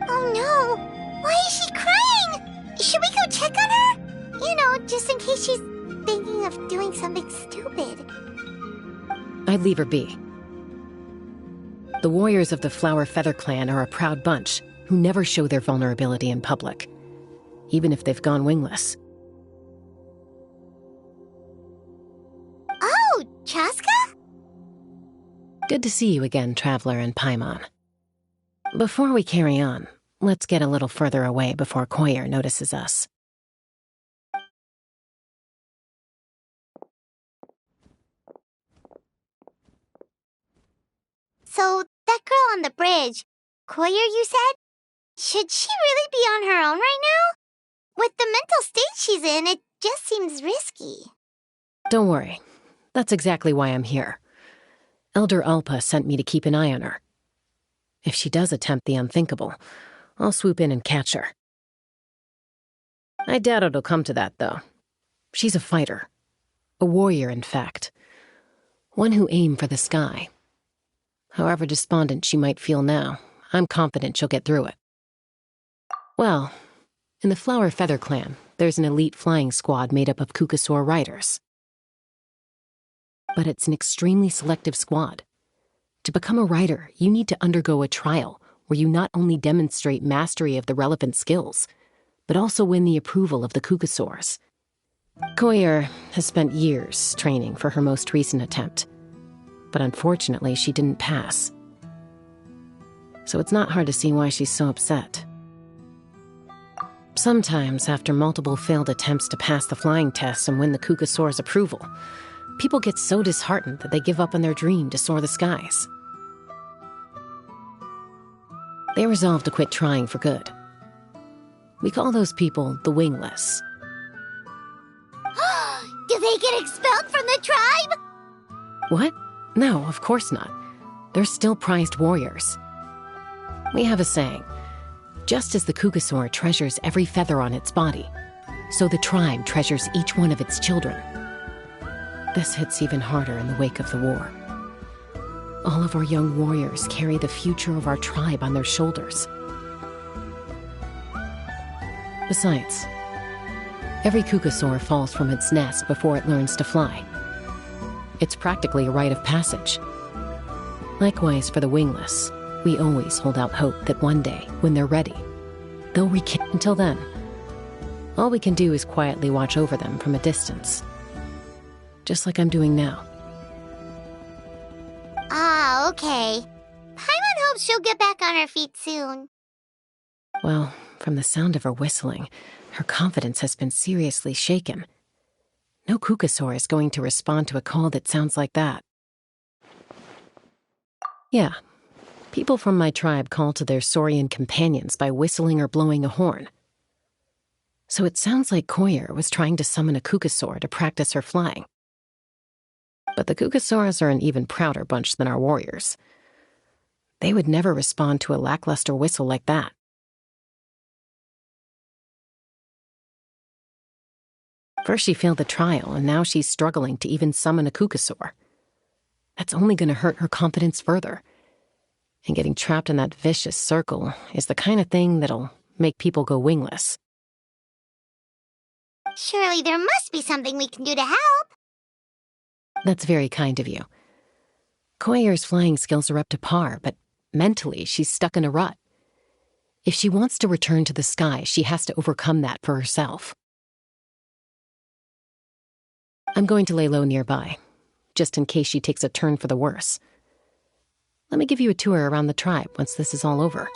Oh no! Why is she crying? Should we go check on her? You know, just in case she's thinking of doing something stupid. I'd leave her be. The warriors of the Flower Feather Clan are a proud bunch who never show their vulnerability in public, even if they've gone wingless. Oh, Chaska? Good to see you again, Traveler and Paimon. Before we carry on, let's get a little further away before Koyer notices us. So, that girl on the bridge, Koyer, you said? Should she really be on her own right now? With the mental state she's in, it just seems risky. Don't worry. That's exactly why I'm here. Elder Alpa sent me to keep an eye on her. If she does attempt the unthinkable, I'll swoop in and catch her. I doubt it'll come to that, though. She's a fighter. A warrior, in fact. One who aimed for the sky. However despondent she might feel now, I'm confident she'll get through it. Well, in the Flower Feather Clan, there's an elite flying squad made up of Kukasaur riders. But it's an extremely selective squad. To become a rider, you need to undergo a trial where you not only demonstrate mastery of the relevant skills, but also win the approval of the Kukasaurs. Koyer has spent years training for her most recent attempt, but unfortunately she didn't pass. So it's not hard to see why she's so upset. Sometimes, after multiple failed attempts to pass the flying test and win the Kukasaur's approval, people get so disheartened that they give up on their dream to soar the skies. They resolve to quit trying for good. We call those people the wingless. Do they get expelled from the tribe? What? No, of course not. They're still prized warriors. We have a saying, just as the Kukasaur treasures every feather on its body, so the tribe treasures each one of its children. This hits even harder in the wake of the war. All of our young warriors carry the future of our tribe on their shoulders. Besides, every Kukasaur falls from its nest before it learns to fly. It's practically a rite of passage. Likewise for the wingless, we always hold out hope that one day, when they're ready, they'll rekindle. Until then, all we can do is quietly watch over them from a distance. Just like I'm doing now. Ah, okay. Paimon hopes she'll get back on her feet soon. Well, from the sound of her whistling, her confidence has been seriously shaken. No Kukasaur is going to respond to a call that sounds like that. Yeah, people from my tribe call to their saurian companions by whistling or blowing a horn. So it sounds like Koyer was trying to summon a Kukasaur to practice her flying. But the Kukasaurs are an even prouder bunch than our warriors. They would never respond to a lackluster whistle like that. First she failed the trial, and now she's struggling to even summon a Kukasaur. That's only going to hurt her confidence further. And getting trapped in that vicious circle is the kind of thing that'll make people go wingless. Surely there must be something we can do to help. That's very kind of you. Koyer's flying skills are up to par, but mentally she's stuck in a rut. If she wants to return to the sky, she has to overcome that for herself. I'm going to lay low nearby, just in case she takes a turn for the worse. Let me give you a tour around the tribe once this is all over.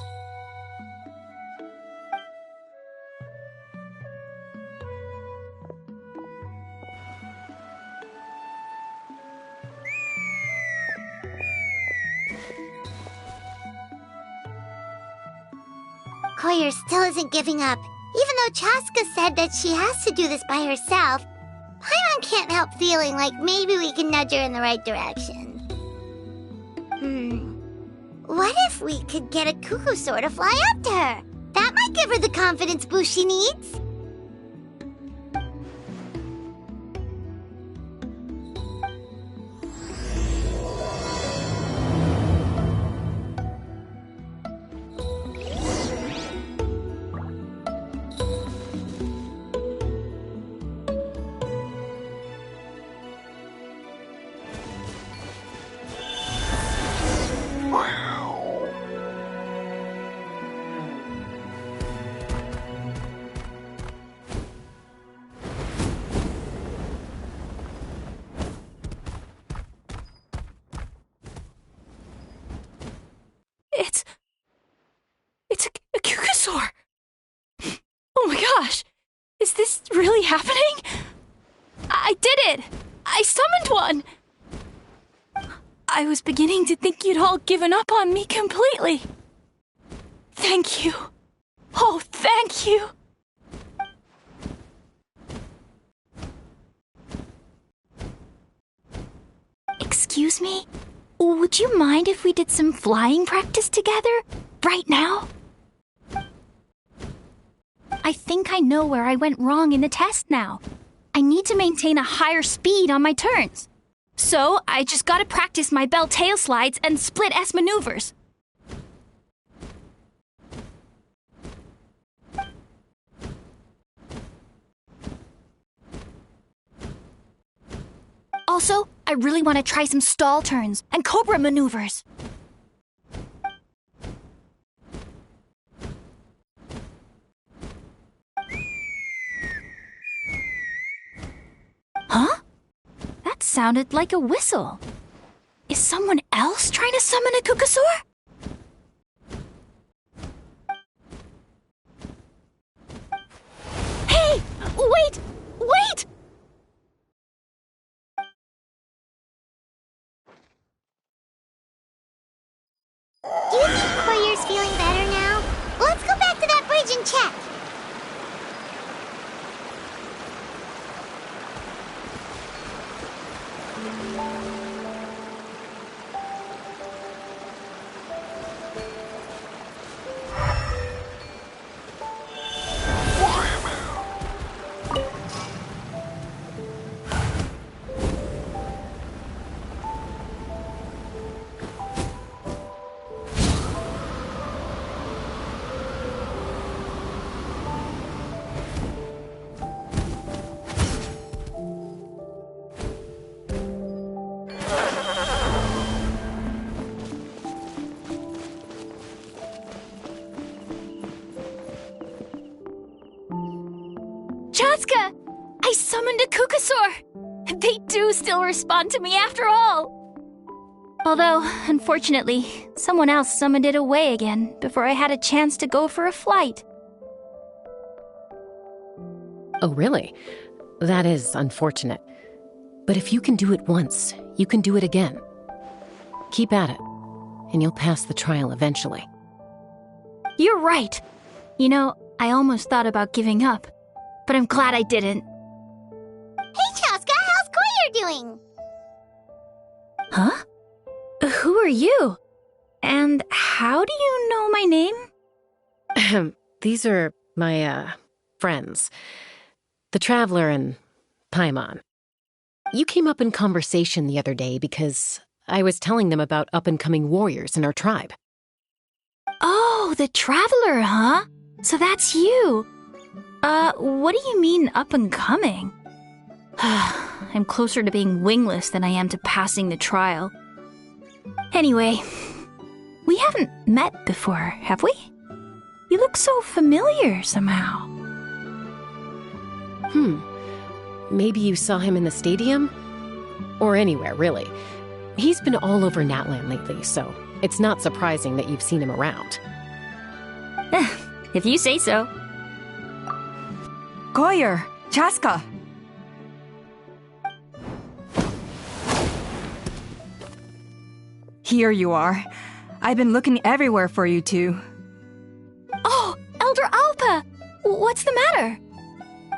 Koyer still isn't giving up. Even though Chaska said that she has to do this by herself, Paimon can't help feeling like maybe we can nudge her in the right direction. What if we could get a Kukasaur to fly up to her? That might give her the confidence boost she needs. really happening? I did it! I summoned one! I was beginning to think you'd all given up on me completely. Thank you. Oh, thank you. Excuse me? Would you mind if we did some flying practice together? Right now? I think I know where I went wrong in the test now. I need to maintain a higher speed on my turns. So, I just gotta practice my bell tail slides and split S maneuvers. Also, I really want to try some stall turns and cobra maneuvers. Huh? That sounded like a whistle. Is someone else trying to summon a Kukasaur? Hey! Wait! Wait! Do you think Koyer's feeling better now? Let's go back to that bridge and check. Chaska! I summoned a Kukasaur! They do still respond to me after all! Although, unfortunately, someone else summoned it away again before I had a chance to go for a flight. Oh, really? That is unfortunate. But if you can do it once, you can do it again. Keep at it, and you'll pass the trial eventually. You're right. You know, I almost thought about giving up, but I'm glad I didn't. Hey, Chaska, how's Koyer doing? Huh? Who are you? And how do you know my name? These are my, friends. The Traveler and Paimon. You came up in conversation the other day because I was telling them about up-and-coming warriors in our tribe. Oh, the Traveler, huh? So that's you. What do you mean up-and-coming? I'm closer to being wingless than I am to passing the trial. Anyway, we haven't met before, have we? You look so familiar somehow. Maybe you saw him in the stadium? Or anywhere, really. He's been all over Natlan lately, so it's not surprising that you've seen him around. If you say so. Koyer, Chaska. Here you are. I've been looking everywhere for you two. Oh, Elder Alpa! What's the matter?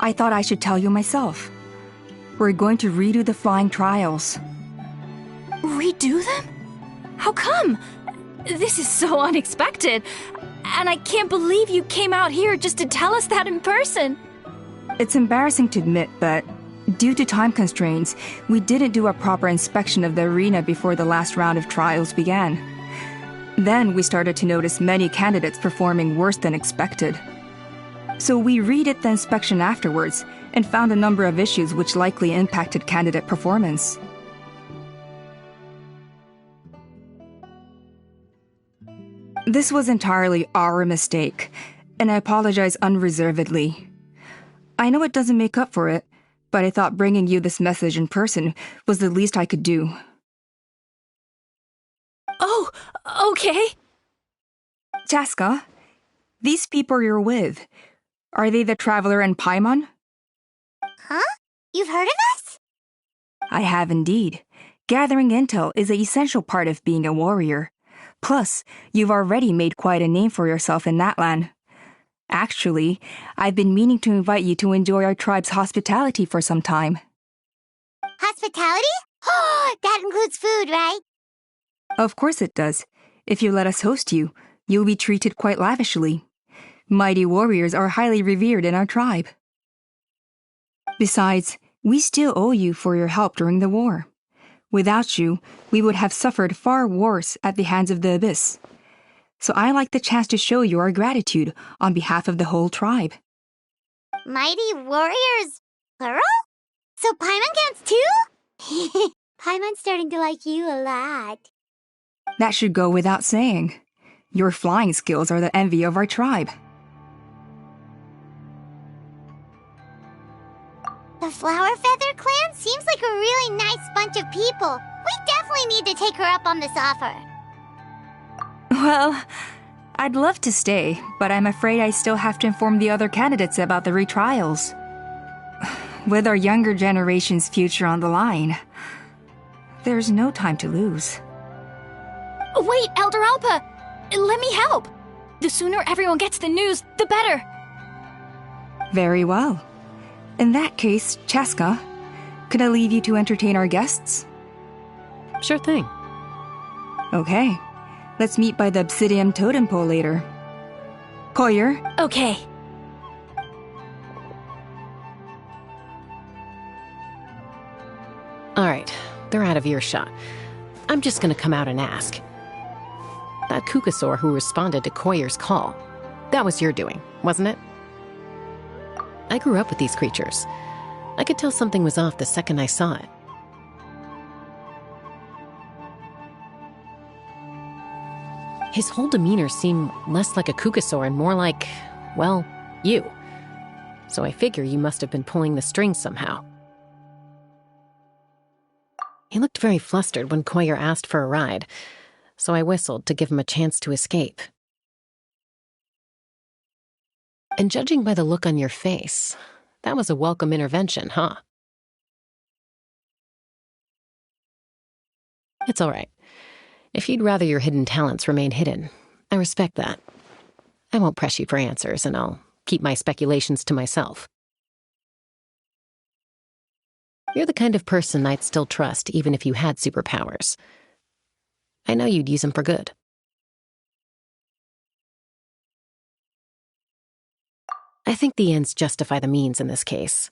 I thought I should tell you myself. We're going to redo the flying trials. Redo them? How come? This is so unexpected. And I can't believe you came out here just to tell us that in person. It's embarrassing to admit, but due to time constraints, we didn't do a proper inspection of the arena before the last round of trials began. Then we started to notice many candidates performing worse than expected. So we redid the inspection afterwards and found a number of issues which likely impacted candidate performance. This was entirely our mistake, and I apologize unreservedly. I know it doesn't make up for it, but I thought bringing you this message in person was the least I could do. Oh, okay. Chaska, these people you're with, are they the Traveler and Paimon? Huh? You've heard of us? I have indeed. Gathering intel is an essential part of being a warrior. Plus, you've already made quite a name for yourself in Natlan. Actually, I've been meaning to invite you to enjoy our tribe's hospitality for some time. Hospitality? Oh, that includes food, right? Of course it does. If you let us host you, you'll be treated quite lavishly. Mighty warriors are highly revered in our tribe. Besides, we still owe you for your help during the war. Without you, we would have suffered far worse at the hands of the Abyss. So I like the chance to show you our gratitude on behalf of the whole tribe. Mighty warriors, plural? So Paimon counts too? Paimon's starting to like you a lot. That should go without saying. Your flying skills are the envy of our tribe. The Flower Feather clan seems like a really nice bunch of people. We definitely need to take her up on this offer. Well, I'd love to stay, but I'm afraid I still have to inform the other candidates about the retrials. With our younger generation's future on the line, there's no time to lose. Wait, Elder Alpa! Let me help! The sooner everyone gets the news, the better! Very well. In that case, Chaska, could I leave you to entertain our guests? Sure thing. Okay. Let's meet by the Obsidian Totem Pole later. Koyer? Okay. All right, they're out of earshot. I'm just gonna come out and ask. That Kukasaur who responded to Koyer's call, that was your doing, wasn't it? I grew up with these creatures. I could tell something was off the second I saw it. His whole demeanor seemed less like a Kukasaur and more like, well, you. So I figure you must have been pulling the strings somehow. He looked very flustered when Koyer asked for a ride, so I whistled to give him a chance to escape. And judging by the look on your face, that was a welcome intervention, huh? It's all right. If you'd rather your hidden talents remain hidden, I respect that. I won't press you for answers, and I'll keep my speculations to myself. You're the kind of person I'd still trust even if you had superpowers. I know you'd use them for good. I think the ends justify the means in this case.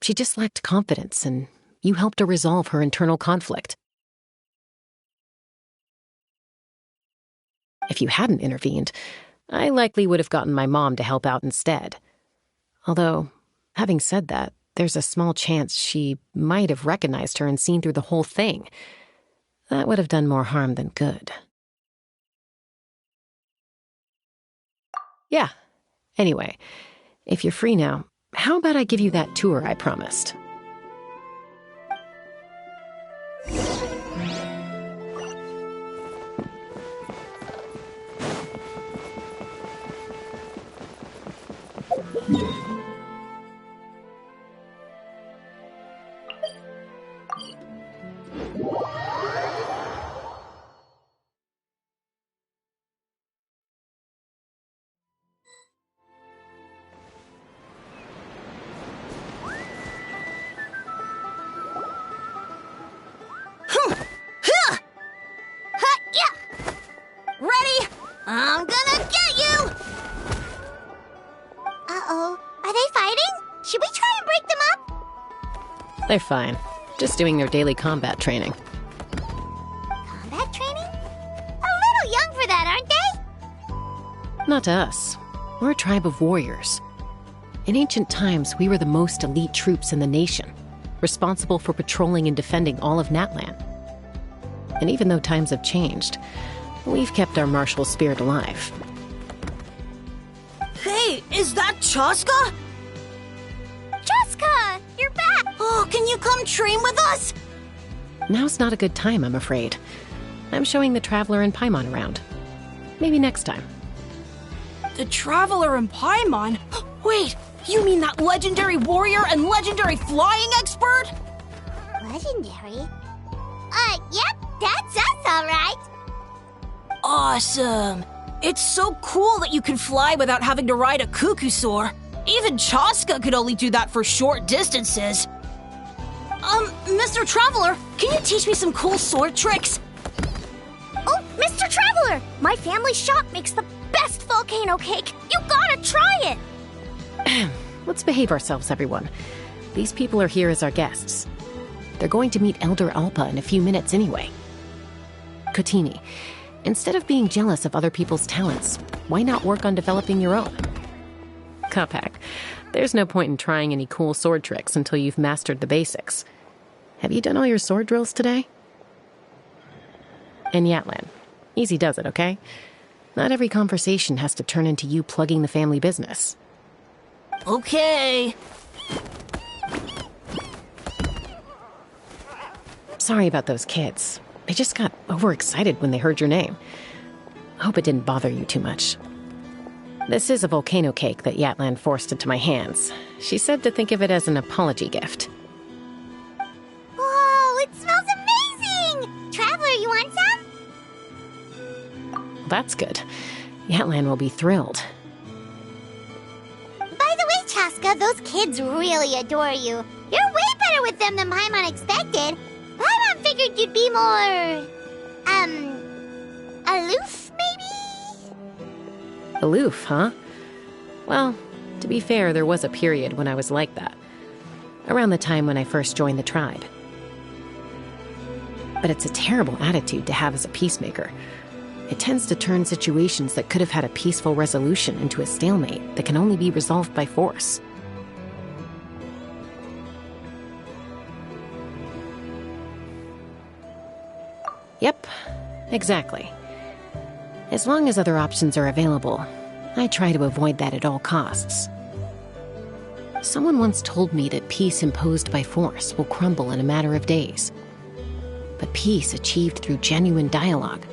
She just lacked confidence, and you helped her resolve her internal conflict. If you hadn't intervened, I likely would have gotten my mom to help out instead. Although, having said that, there's a small chance she might have recognized her and seen through the whole thing. That would have done more harm than good. Yeah. Anyway, if you're free now, how about I give you that tour I promised? Ready? I'm gonna get you! Uh-oh. Are they fighting? Should we try and break them up? They're fine. Just doing their daily combat training. Combat training? A little young for that, aren't they? Not to us. We're a tribe of warriors. In ancient times, we were the most elite troops in the nation, responsible for patrolling and defending all of Natlan. And even though times have changed, we've kept our martial spirit alive. Hey, is that Chaska? Chaska, you're back! Oh, can you come train with us? Now's not a good time, I'm afraid. I'm showing the Traveler and Paimon around. Maybe next time. The Traveler and Paimon? Wait, You mean that legendary warrior and legendary flying expert? Legendary? Yep, that's us, alright. Awesome. It's so cool that you can fly without having to ride a cuckoosaur. Even Chaska could only do that for short distances. Mr. Traveler, can you teach me some cool sword tricks? Oh, Mr. Traveler! My family shop makes the best volcano cake. You gotta try it! Let's behave ourselves, everyone. These people are here as our guests. They're going to meet Elder Alpa in a few minutes anyway. Kotini, instead of being jealous of other people's talents, why not work on developing your own? Kapak, there's no point in trying any cool sword tricks until you've mastered the basics. Have you done all your sword drills today? And Natlan, easy does it, okay? Not every conversation has to turn into you plugging the family business. Okay. Sorry about those kids. They just got overexcited when they heard your name. Hope it didn't bother you too much. This is a volcano cake that Natlan forced into my hands. She said to think of it as an apology gift. Whoa, it smells amazing! Traveler, you want some? That's good. Natlan will be thrilled. By the way, Chaska, those kids really adore you. You're way better with them than Paimon expected. Paimon figured you'd be more... aloof, maybe? Aloof, huh? Well, to be fair, there was a period when I was like that. Around the time when I first joined the tribe. But it's a terrible attitude to have as a peacemaker. It tends to turn situations that could have had a peaceful resolution into a stalemate that can only be resolved by force. Yep, exactly. As long as other options are available, I try to avoid that at all costs. Someone once told me that peace imposed by force will crumble in a matter of days. But peace achieved through genuine dialogue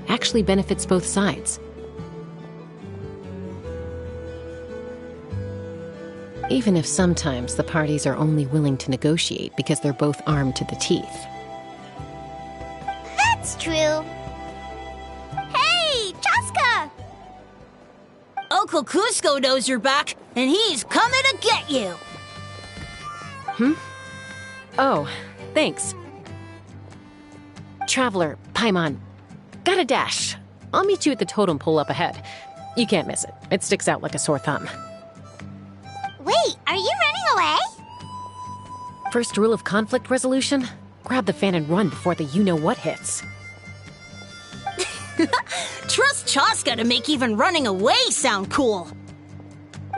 actually benefits both sides. Even if sometimes the parties are only willing to negotiate because they're both armed to the teeth. That's true. Hey, Chaska! Uncle Cusco knows you're back, and he's coming to get you. Oh, thanks. Traveler, Paimon, got a dash. I'll meet you at the totem pole up ahead. You can't miss it. It sticks out like a sore thumb. Wait, are you running away? First rule of conflict resolution? Grab the fan and run before the you-know-what hits. Trust Chaska to make even running away sound cool.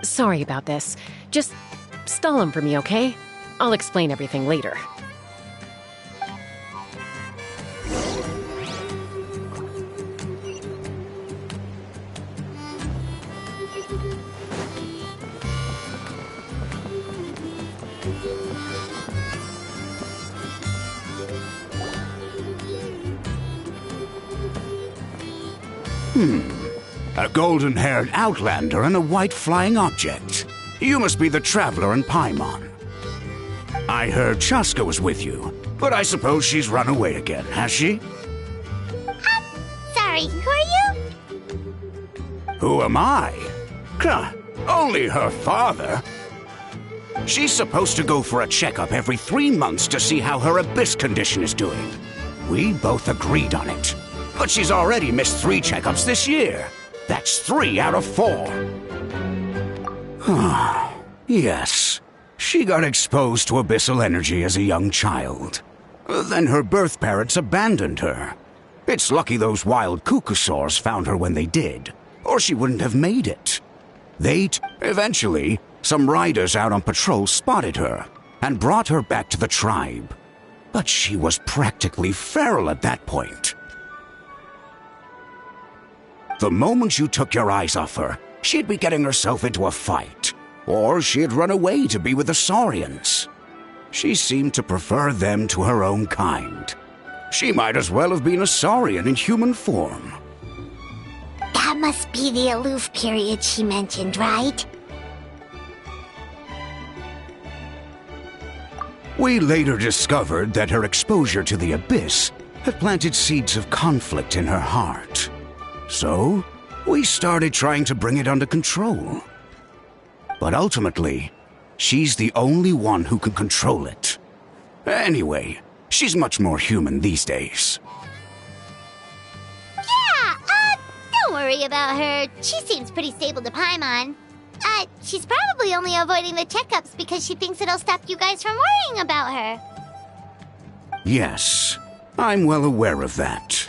Sorry about this. Just stall him for me, okay? I'll explain everything later. A golden-haired outlander and a white flying object. You must be the traveler in Paimon. I heard Chaska was with you, but I suppose she's run away again, has she? Sorry, who are you? Who am I? Only her father. She's supposed to go for a checkup every 3 months to see how her abyss condition is doing. We both agreed on it. But she's already missed 3 checkups this year. That's 3 out of 4. Yes, she got exposed to abyssal energy as a young child. Then her birth parents abandoned her. It's lucky those wild cuckoosaurs found her when they did, or she wouldn't have made it. Eventually, some riders out on patrol spotted her and brought her back to the tribe. But she was practically feral at that point. The moment you took your eyes off her, she'd be getting herself into a fight, or she'd run away to be with the Saurians. She seemed to prefer them to her own kind. She might as well have been a Saurian in human form. That must be the aloof period she mentioned, right? We later discovered that her exposure to the abyss had planted seeds of conflict in her heart. So, we started trying to bring it under control. But ultimately, she's the only one who can control it. Anyway, she's much more human these days. Yeah, don't worry about her. She seems pretty stable to Paimon. She's probably only avoiding the checkups because she thinks it'll stop you guys from worrying about her. Yes, I'm well aware of that.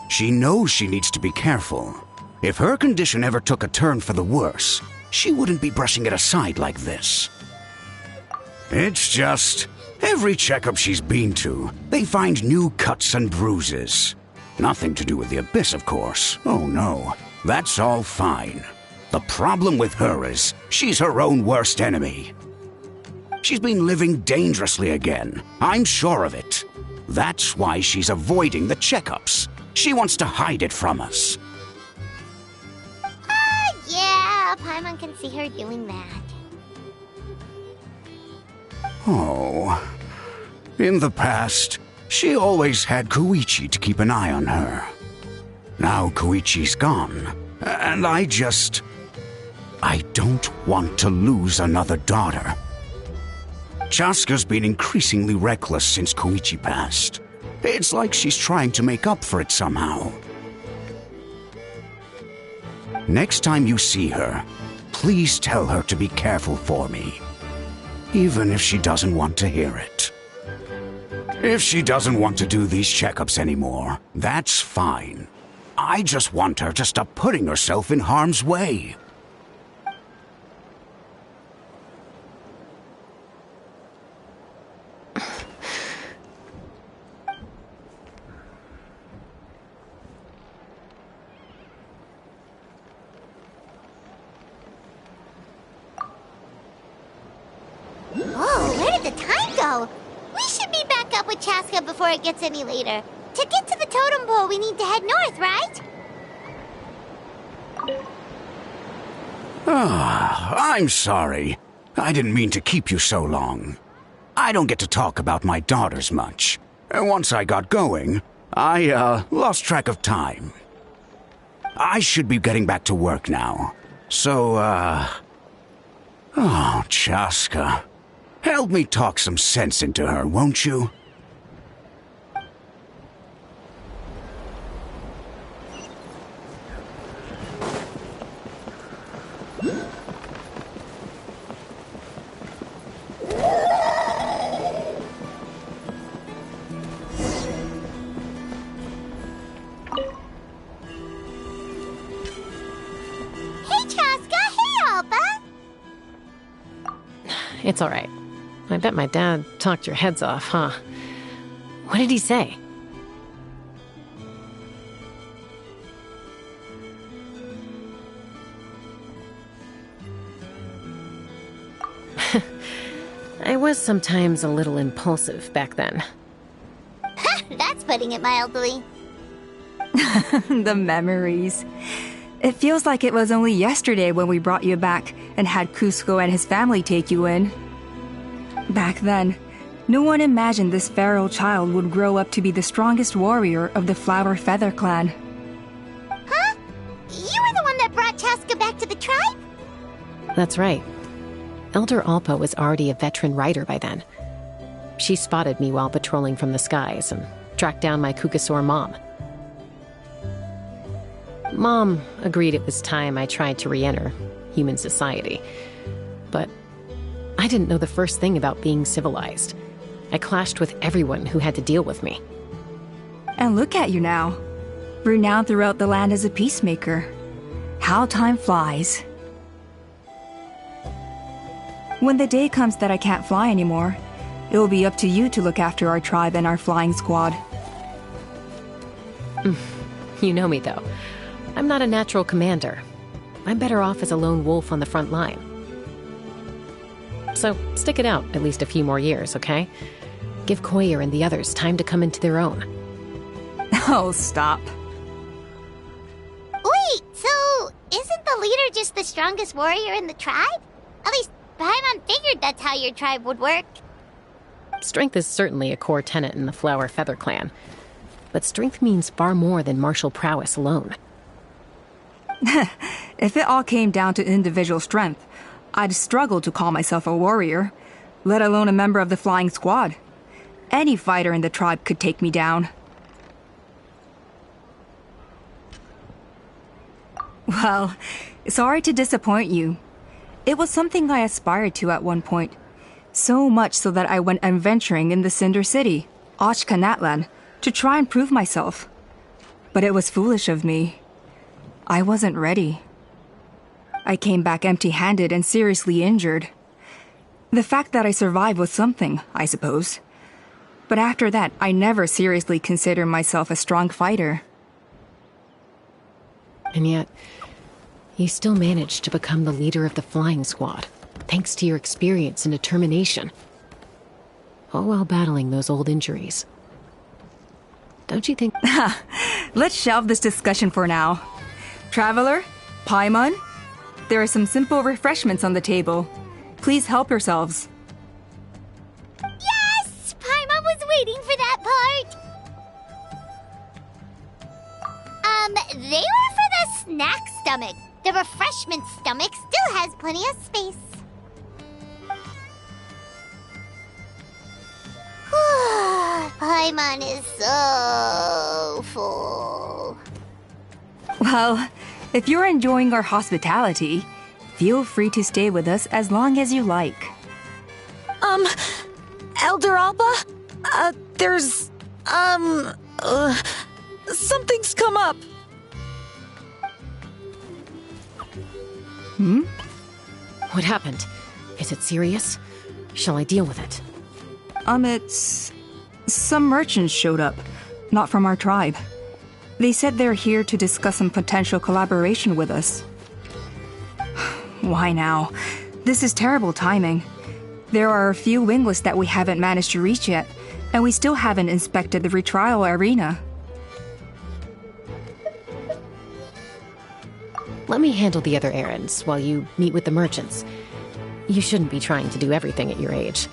She knows she needs to be careful. If her condition ever took a turn for the worse, she wouldn't be brushing it aside like this. It's just, every checkup she's been to, they find new cuts and bruises. Nothing to do with the abyss, of course. Oh no, that's all fine. The problem with her is, she's her own worst enemy. She's been living dangerously again. I'm sure of it. That's why she's avoiding the checkups. She wants to hide it from us. Yeah, Paimon can see her doing that. Oh. In the past, she always had Koichi to keep an eye on her. Now Koichi's gone, and I don't want to lose another daughter. Chaska's been increasingly reckless since Koichi passed. It's like she's trying to make up for it somehow. Next time you see her, please tell her to be careful for me. Even if she doesn't want to hear it. If she doesn't want to do these checkups anymore, that's fine. I just want her to stop putting herself in harm's way. Whoa, where did the time go? We should be back up with Chaska before it gets any later. To get to the totem pole, we need to head north, right? I'm sorry. I didn't mean to keep you so long. I don't get to talk about my daughters much. Once I got going, I lost track of time. I should be getting back to work now. So, oh, Chaska. Help me talk some sense into her, won't you? It's all right. I bet my dad talked your heads off, huh? What did he say? I was sometimes a little impulsive back then. That's putting it mildly. The memories. It feels like it was only yesterday when we brought you back and had Cusco and his family take you in. Back then, no one imagined this feral child would grow up to be the strongest warrior of the Flower Feather clan. Huh? You were the one that brought Chaska back to the tribe? That's right. Elder Alpa was already a veteran rider by then. She spotted me while patrolling from the skies and tracked down my Kukasaur mom. Mom agreed it was time I tried to re-enter human society. But I didn't know the first thing about being civilized. I clashed with everyone who had to deal with me. And look at you now, renowned throughout the land as a peacemaker. How time flies. When the day comes that I can't fly anymore, it will be up to you to look after our tribe and our flying squad. You know me, though. I'm not a natural commander. I'm better off as a lone wolf on the front line. So stick it out at least a few more years, okay? Give Koyer and the others time to come into their own. Oh, stop. Wait, so isn't the leader just the strongest warrior in the tribe? At least Paimon figured that's how your tribe would work. Strength is certainly a core tenet in the Flower Feather clan. But strength means far more than martial prowess alone. If it all came down to individual strength, I'd struggle to call myself a warrior, let alone a member of the flying squad. Any fighter in the tribe could take me down. Well, sorry to disappoint you. It was something I aspired to at one point. So much so that I went adventuring in the Cinder City, Natlan, to try and prove myself. But it was foolish of me. I wasn't ready. I came back empty-handed and seriously injured. The fact that I survived was something, I suppose. But after that, I never seriously considered myself a strong fighter. And yet, you still managed to become the leader of the flying squad, thanks to your experience and determination. All while battling those old injuries. Don't you think... Let's shelve this discussion for now. Traveler, Paimon, there are some simple refreshments on the table. Please help yourselves. Yes! Paimon was waiting for that part! They were for the snack stomach. The refreshment stomach still has plenty of space. Paimon is so full. Well, if you're enjoying our hospitality, feel free to stay with us as long as you like. Elder Alba? Something's come up. What happened? Is it serious? Shall I deal with it? It's... Some merchants showed up, not from our tribe. They said they're here to discuss some potential collaboration with us. Why now? This is terrible timing. There are a few winglets that we haven't managed to reach yet, and we still haven't inspected the retrial arena. Let me handle the other errands while you meet with the merchants. You shouldn't be trying to do everything at your age.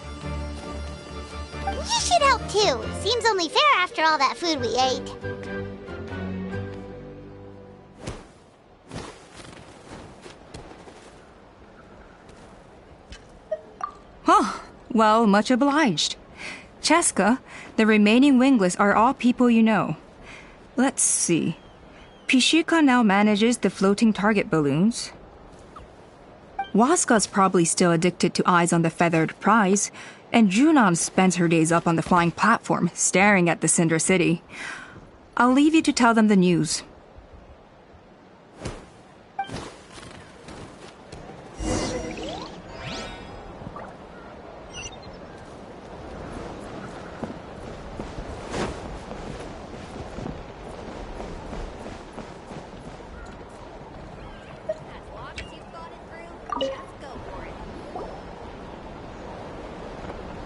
You should help too. Seems only fair after all that food we ate. Huh. Well, much obliged. Cheska, the remaining winglets are all people you know. Let's see. Pishika now manages the floating target balloons. Waska's probably still addicted to eyes on the feathered prize, and Junon spends her days up on the flying platform, staring at the Cinder City. I'll leave you to tell them the news.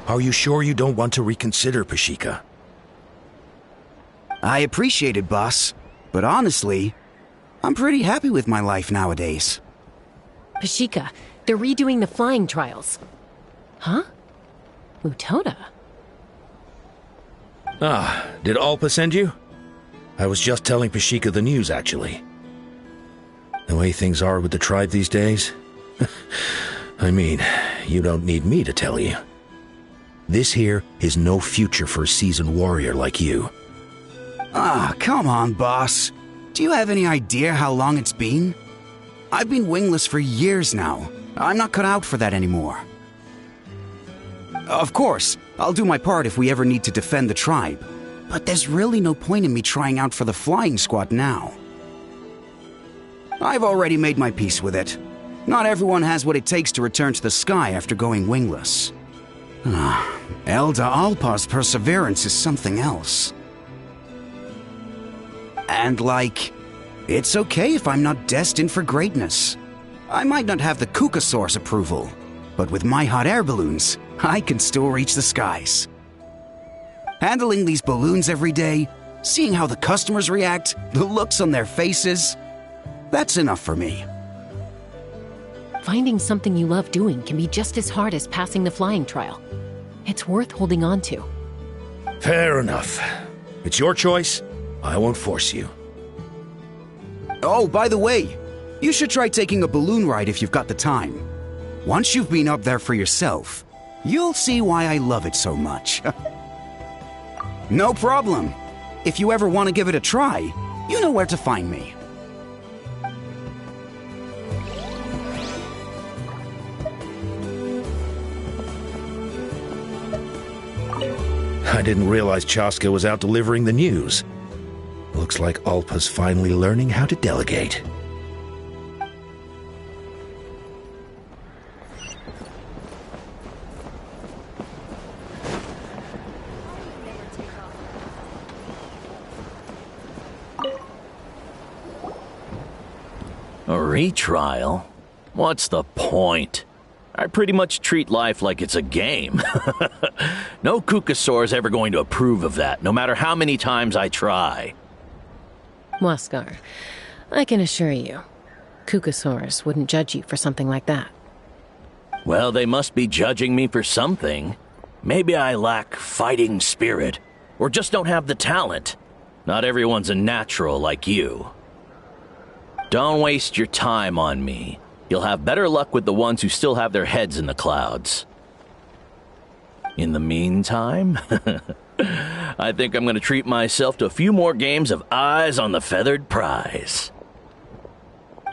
Are you sure you don't want to reconsider, Pashika? I appreciate it, boss. But honestly, I'm pretty happy with my life nowadays. Pashika, they're redoing the flying trials. Huh? Mutona? Ah, did Alpa send you? I was just telling Pashika the news, actually. The way things are with the tribe these days? I mean, you don't need me to tell you. This here is no future for a seasoned warrior like you. Ah, come on, boss. Do you have any idea how long it's been? I've been wingless for years now. I'm not cut out for that anymore. Of course, I'll do my part if we ever need to defend the tribe. But there's really no point in me trying out for the flying squad now. I've already made my peace with it. Not everyone has what it takes to return to the sky after going wingless. Elder Alpa's perseverance is something else. And it's okay if I'm not destined for greatness. I might not have the Kukasaur's approval, but with my hot air balloons, I can still reach the skies. Handling these balloons every day, seeing how the customers react, the looks on their faces, that's enough for me. Finding something you love doing can be just as hard as passing the flying trial. It's worth holding on to. Fair enough. It's your choice. I won't force you. Oh, by the way, you should try taking a balloon ride if you've got the time. Once you've been up there for yourself, you'll see why I love it so much. No problem. If you ever want to give it a try, you know where to find me. I didn't realize Chaska was out delivering the news. Looks like Alpa's finally learning how to delegate. A retrial? What's the point? I pretty much treat life like it's a game. No Kukasaur's ever going to approve of that, no matter how many times I try. Waskar, I can assure you, Kukasaurs wouldn't judge you for something like that. Well, they must be judging me for something. Maybe I lack fighting spirit, or just don't have the talent. Not everyone's a natural like you. Don't waste your time on me. You'll have better luck with the ones who still have their heads in the clouds. In the meantime, I think I'm going to treat myself to a few more games of Eyes on the Feathered Prize.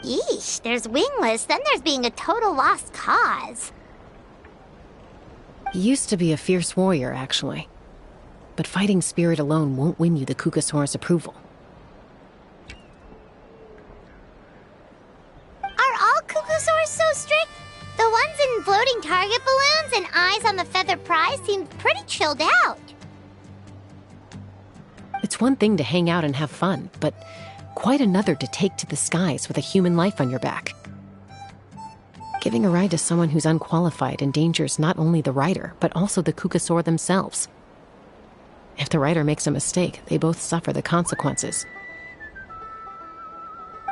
Yeesh, there's wingless, then there's being a total lost cause. He used to be a fierce warrior, actually. But fighting spirit alone won't win you the Kukasaur's approval. Are all Kukasaurs so strict? The ones in floating target balloons and Eyes on the Feathered Prize seem pretty chilled out. It's one thing to hang out and have fun, but quite another to take to the skies with a human life on your back. Giving a ride to someone who's unqualified endangers not only the rider, but also the Kukasaur themselves. If the rider makes a mistake, they both suffer the consequences.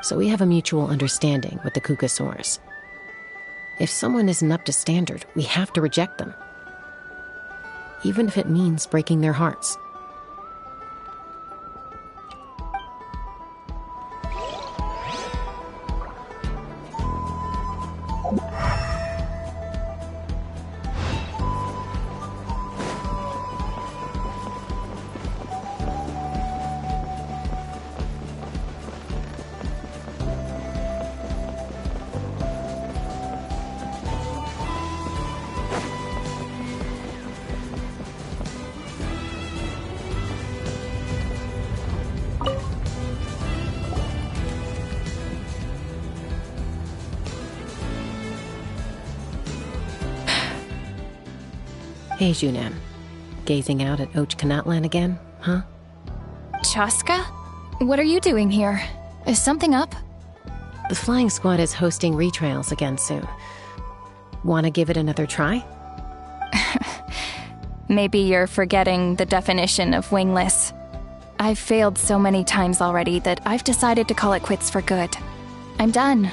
So we have a mutual understanding with the Kukasaurs. If someone isn't up to standard, we have to reject them. Even if it means breaking their hearts. Hey, Junan. Gazing out at Natlan again, huh? Chaska? What are you doing here? Is something up? The flying squad is hosting retrials again soon. Want to give it another try? Maybe you're forgetting the definition of wingless. I've failed so many times already that I've decided to call it quits for good. I'm done.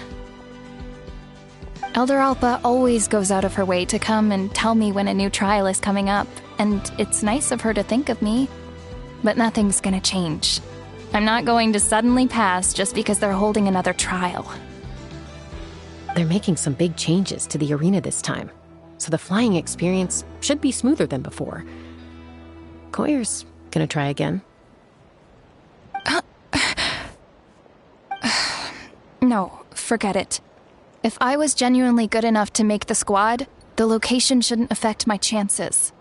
Elder Alpa always goes out of her way to come and tell me when a new trial is coming up, and it's nice of her to think of me. But nothing's gonna change. I'm not going to suddenly pass just because they're holding another trial. They're making some big changes to the arena this time, so the flying experience should be smoother than before. Koyer's gonna try again. No, forget it. If I was genuinely good enough to make the squad, the location shouldn't affect my chances.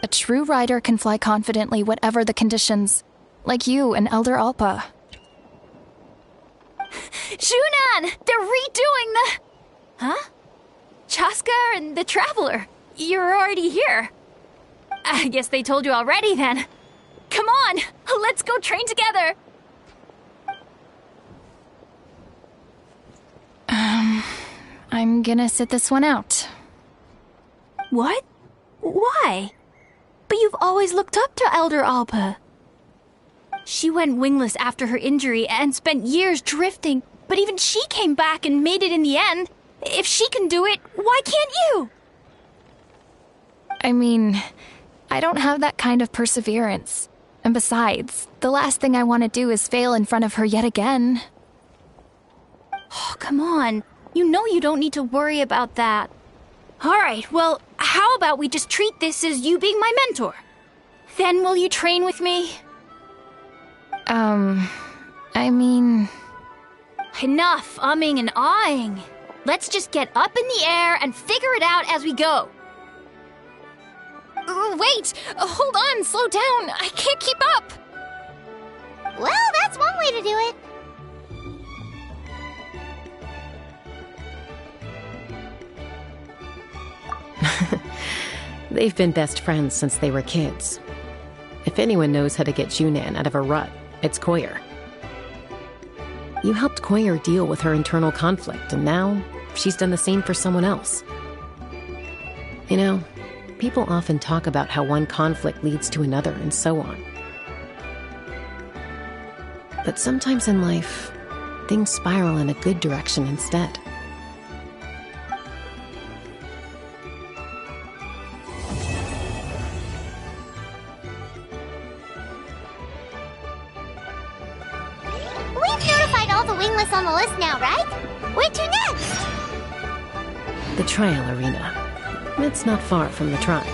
A true rider can fly confidently whatever the conditions, like you and Elder Alpa. Junan! They're redoing the... Huh? Chaska and the Traveler. You're already here. I guess they told you already then. Come on, let's go train together. I'm gonna sit this one out. What? Why? But you've always looked up to Elder Alpa. She went wingless after her injury and spent years drifting, but even she came back and made it in the end. If she can do it, why can't you? I mean, I don't have that kind of perseverance. And besides, the last thing I want to do is fail in front of her yet again. Oh, come on. You know you don't need to worry about that. Alright, well, how about we just treat this as you being my mentor? Then will you train with me? I mean... Enough umming and ahhing. Let's just get up in the air and figure it out as we go. Wait! Hold on, slow down. I can't keep up. Well, that's one way to do it. They've been best friends since they were kids. If anyone knows how to get Junan out of a rut, it's Koyer. You helped Koyer deal with her internal conflict, and now she's done the same for someone else. You know, people often talk about how one conflict leads to another and so on. But sometimes in life, things spiral in a good direction instead. We've notified all the wingless on the list now, right? Where to next? The trial arena. It's not far from the tribe.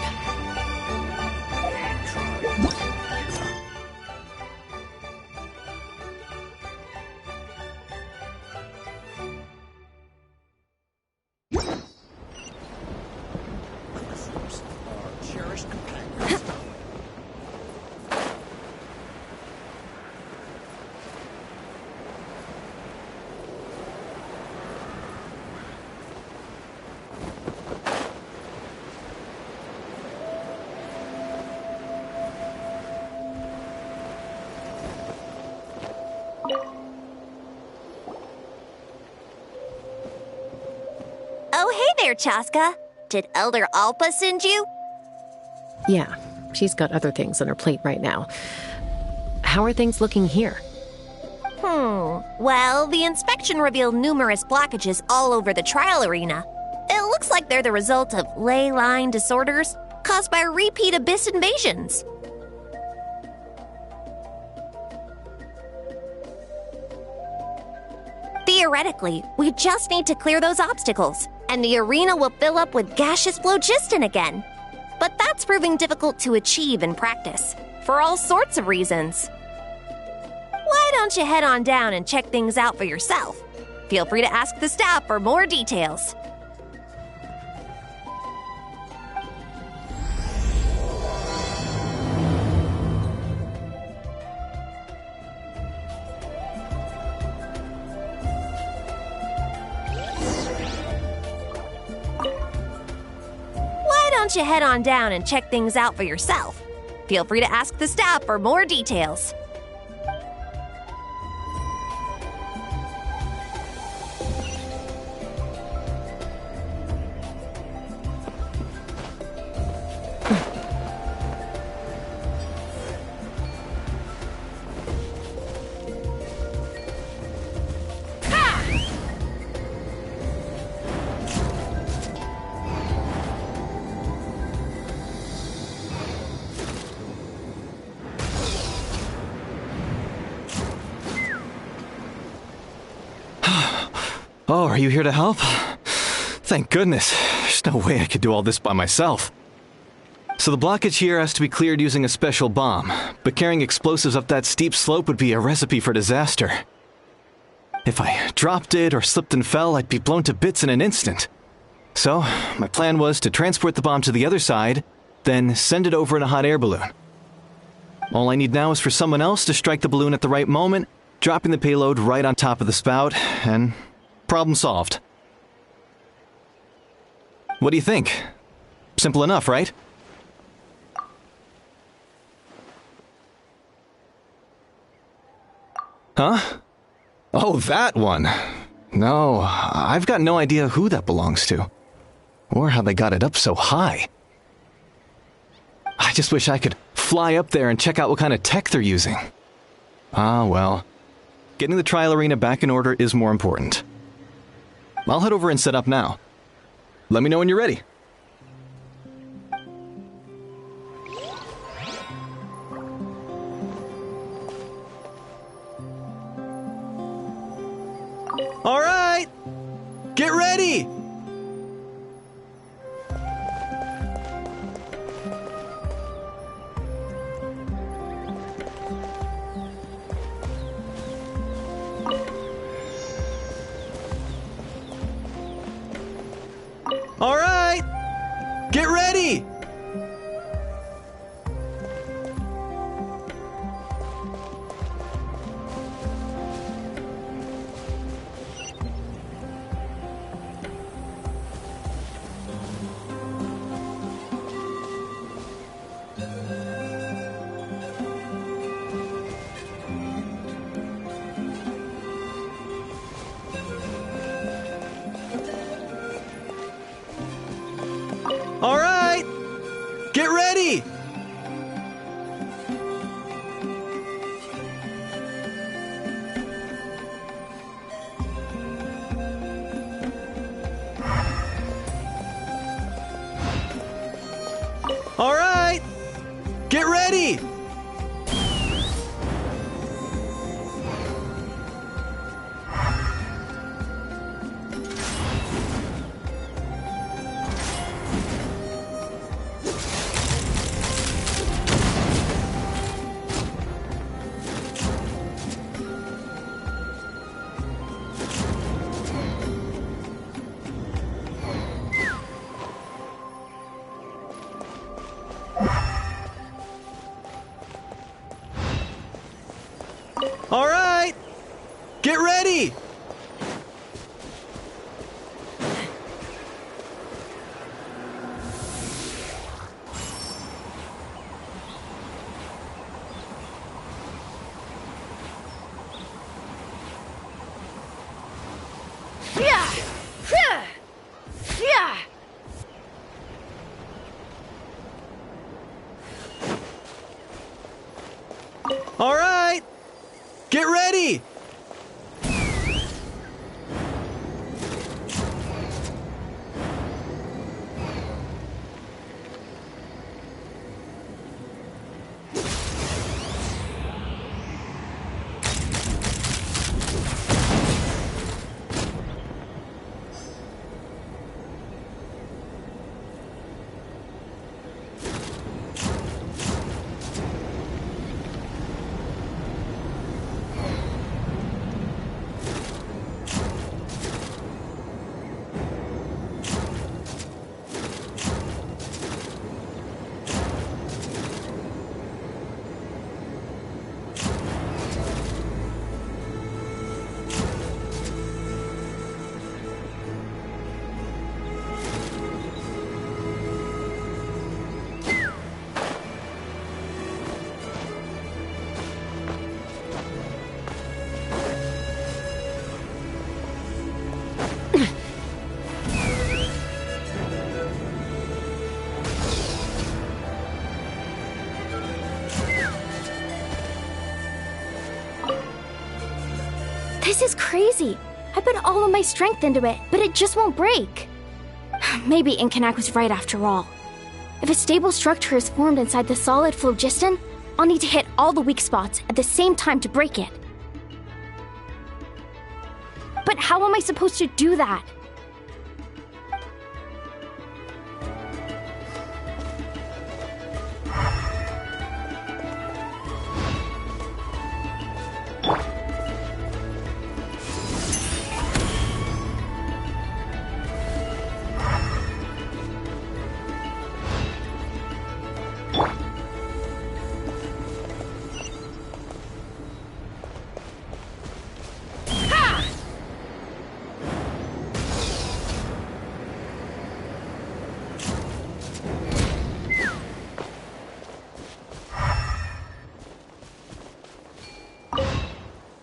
Oh, hey there, Chaska. Did Elder Alpa send you? Yeah, she's got other things on her plate right now. How are things looking here? Well, the inspection revealed numerous blockages all over the trial arena. It looks like they're the result of ley line disorders caused by repeat abyss invasions. Theoretically, we just need to clear those obstacles, and the arena will fill up with gaseous phlogiston again. But that's proving difficult to achieve in practice, for all sorts of reasons. Why don't you head on down and check things out for yourself? Feel free to ask the staff for more details. Why don't you head on down and check things out for yourself? Feel free to ask the staff for more details. Oh, are you here to help? Thank goodness. There's no way I could do all this by myself. So the blockage here has to be cleared using a special bomb, but carrying explosives up that steep slope would be a recipe for disaster. If I dropped it or slipped and fell, I'd be blown to bits in an instant. So, my plan was to transport the bomb to the other side, then send it over in a hot air balloon. All I need now is for someone else to strike the balloon at the right moment, dropping the payload right on top of the spout, and problem solved. What do you think? Simple enough, right? Huh? Oh, that one. No, I've got no idea who that belongs to. Or how they got it up so high. I just wish I could fly up there and check out what kind of tech they're using. Ah, well. Getting the trial arena back in order is more important. I'll head over and set up now. Let me know when you're ready. All right! Get ready! All right! Get ready! All right! Get ready! All right! Get ready! All right! Get ready! All right! Get ready! This is crazy. I put all of my strength into it, but it just won't break. Maybe Inkanak was right after all. If a stable structure is formed inside the solid phlogiston, I'll need to hit all the weak spots at the same time to break it. But how am I supposed to do that?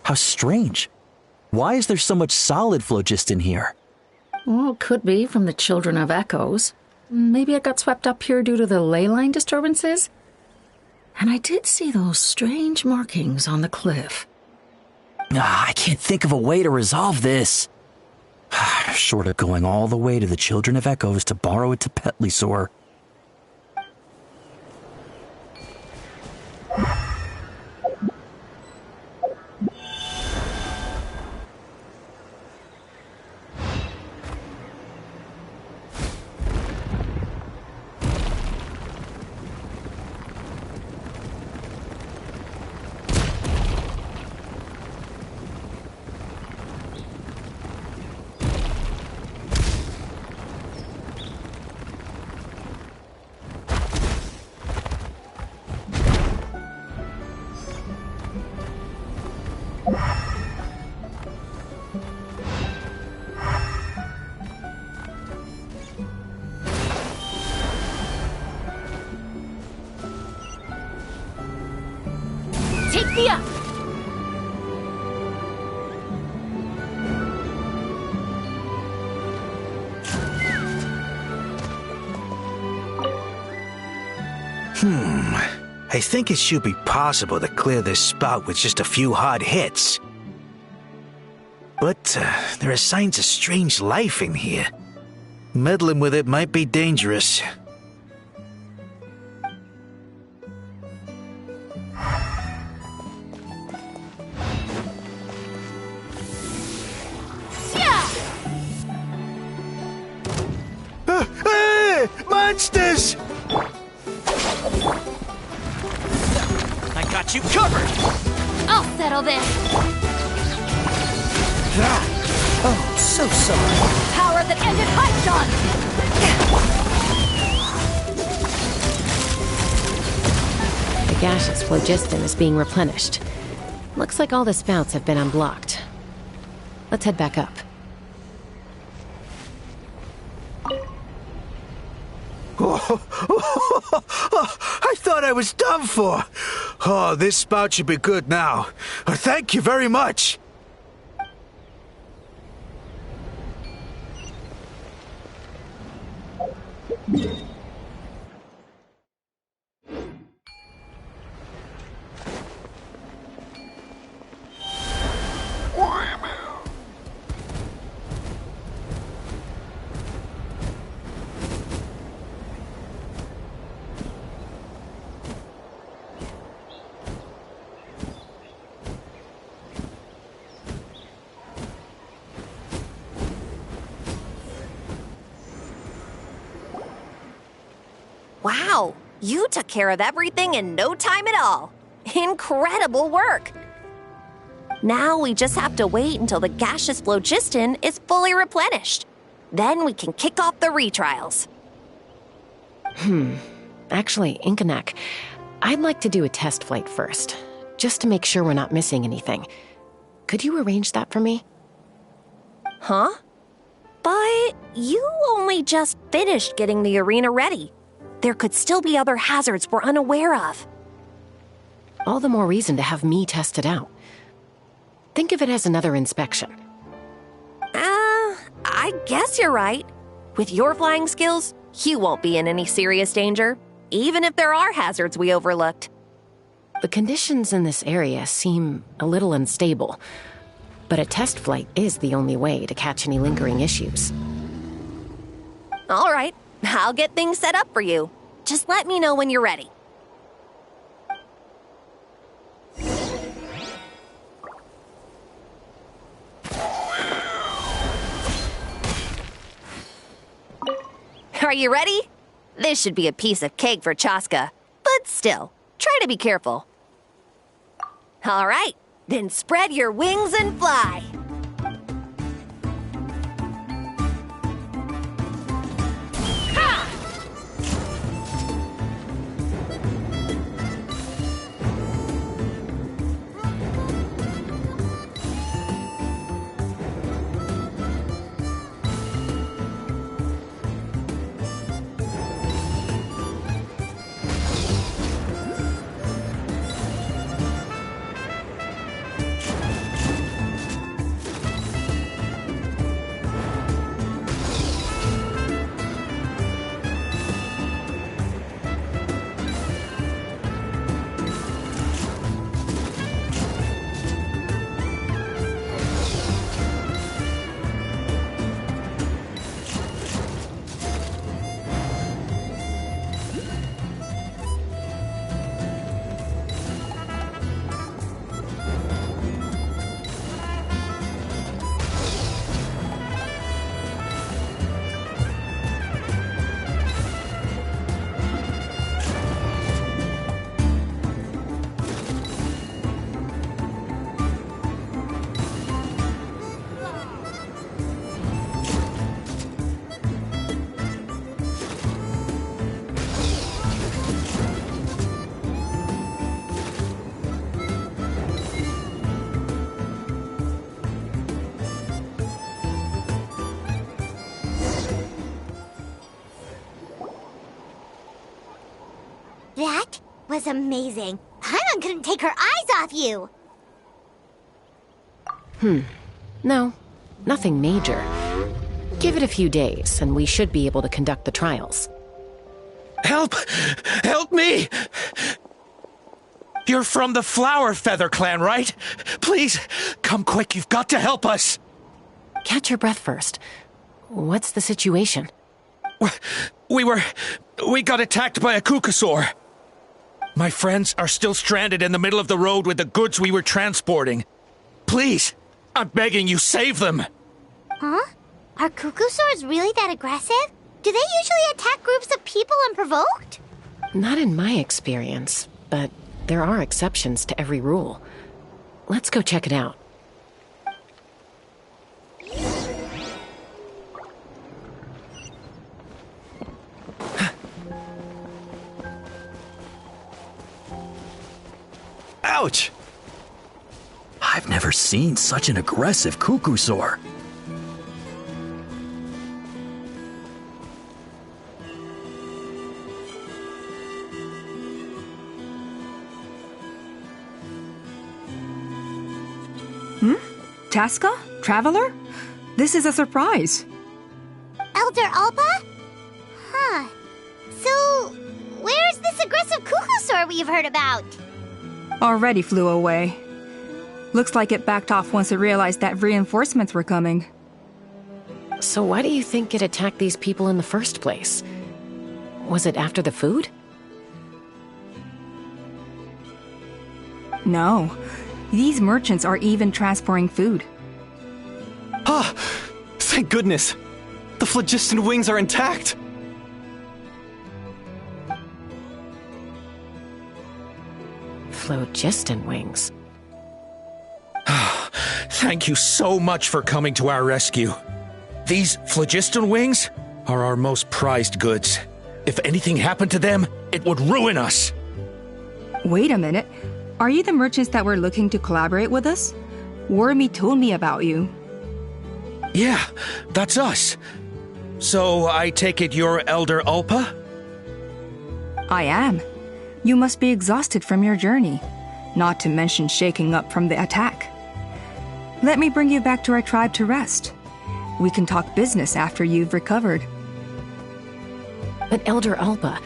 How strange. Why is there so much solid phlogiston here? Well, could be from the Children of Echoes. Maybe it got swept up here due to the ley line disturbances? And I did see those strange markings on the cliff. I can't think of a way to resolve this. Short of going all the way to the Children of Echoes to borrow it to Petlisaur. I think it should be possible to clear this spout with just a few hard hits. But there are signs of strange life in here. Meddling with it might be dangerous. Hey! Monsters! I got you covered! I'll settle this. Oh, so sorry. Power that ended Python! The gaseous phlogiston is being replenished. Looks like all the spouts have been unblocked. Let's head back up. I thought I was done for. Oh, this spout should be good now. Thank you very much. Wow, you took care of everything in no time at all. Incredible work. Now we just have to wait until the gaseous phlogiston is fully replenished. Then we can kick off the retrials. Actually, Inkanak, I'd like to do a test flight first, just to make sure we're not missing anything. Could you arrange that for me? Huh? But you only just finished getting the arena ready. There could still be other hazards we're unaware of. All the more reason to have me test it out. Think of it as another inspection. I guess you're right. With your flying skills, you won't be in any serious danger, even if there are hazards we overlooked. The conditions in this area seem a little unstable, but a test flight is the only way to catch any lingering issues. All right, I'll get things set up for you. Just let me know when you're ready. Are you ready? This should be a piece of cake for Chaska, but still, try to be careful. All right, then spread your wings and fly. That was amazing. Paimon couldn't take her eyes off you. No, nothing major. Give it a few days, and we should be able to conduct the trials. Help! Help me! You're from the Flower Feather clan, right? Please, come quick, you've got to help us! Catch your breath first. What's the situation? We got attacked by a Kukusaur. My friends are still stranded in the middle of the road with the goods we were transporting. Please, I'm begging you, save them! Huh? Are Kukusaurs really that aggressive? Do they usually attack groups of people unprovoked? Not in my experience, but there are exceptions to every rule. Let's go check it out. Ouch! I've never seen such an aggressive Kukusaur. Chaska? Traveler? This is a surprise. Elder Alpa? Huh. So, where's this aggressive Kukusaur we've heard about? Already flew away. Looks like it backed off once it realized that reinforcements were coming. So why do you think it attacked these people in the first place? Was it after the food? No. These merchants are even transporting food. Ah! Thank goodness! The phlogiston wings are intact! Phlogiston wings. Thank you so much for coming to our rescue. These phlogiston wings are our most prized goods. If anything happened to them, it would ruin us. Wait a minute. Are you the merchants that were looking to collaborate with us? Wormy told me about you. Yeah, that's us. So I take it you're Elder Alpa? I am. You must be exhausted from your journey, not to mention shaking up from the attack. Let me bring you back to our tribe to rest. We can talk business after you've recovered. But Elder Alpa,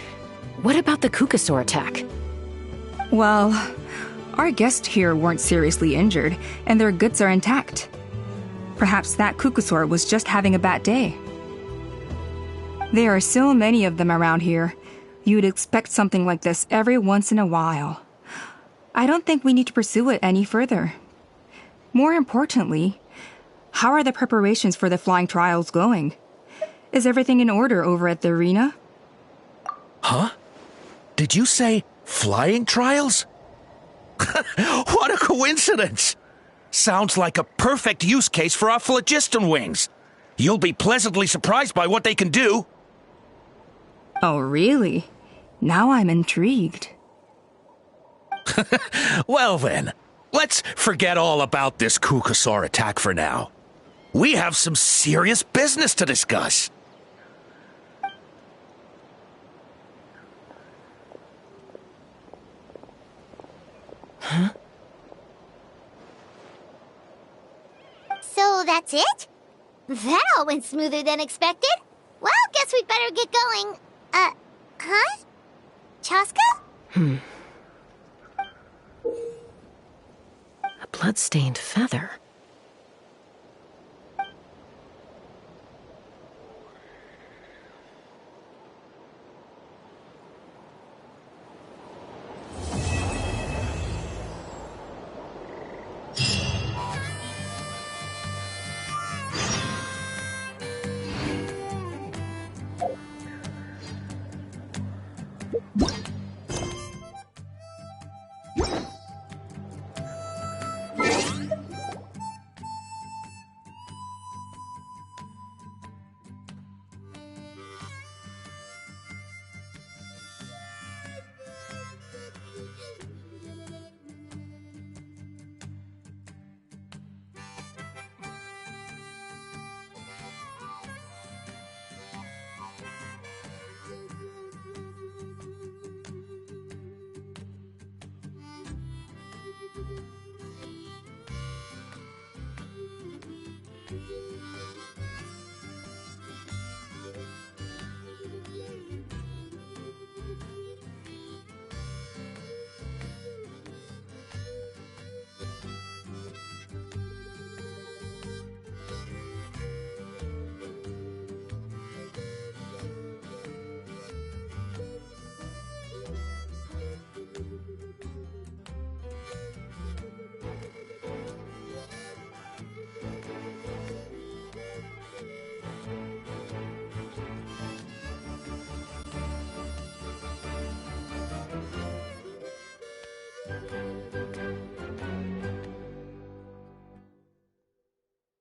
what about the Kukusaur attack? Well, our guests here weren't seriously injured, and their goods are intact. Perhaps that Kukusaur was just having a bad day. There are so many of them around here. You'd expect something like this every once in a while. I don't think we need to pursue it any further. More importantly, how are the preparations for the flying trials going? Is everything in order over at the arena? Huh? Did you say flying trials? What a coincidence! Sounds like a perfect use case for our phlogiston wings. You'll be pleasantly surprised by what they can do. Oh, really? Now I'm intrigued. Well then, let's forget all about this Kukusaur attack for now. We have some serious business to discuss. Huh? So that's it? That all went smoother than expected. Well, guess we'd better get going. Huh? Chaska? A blood-stained feather.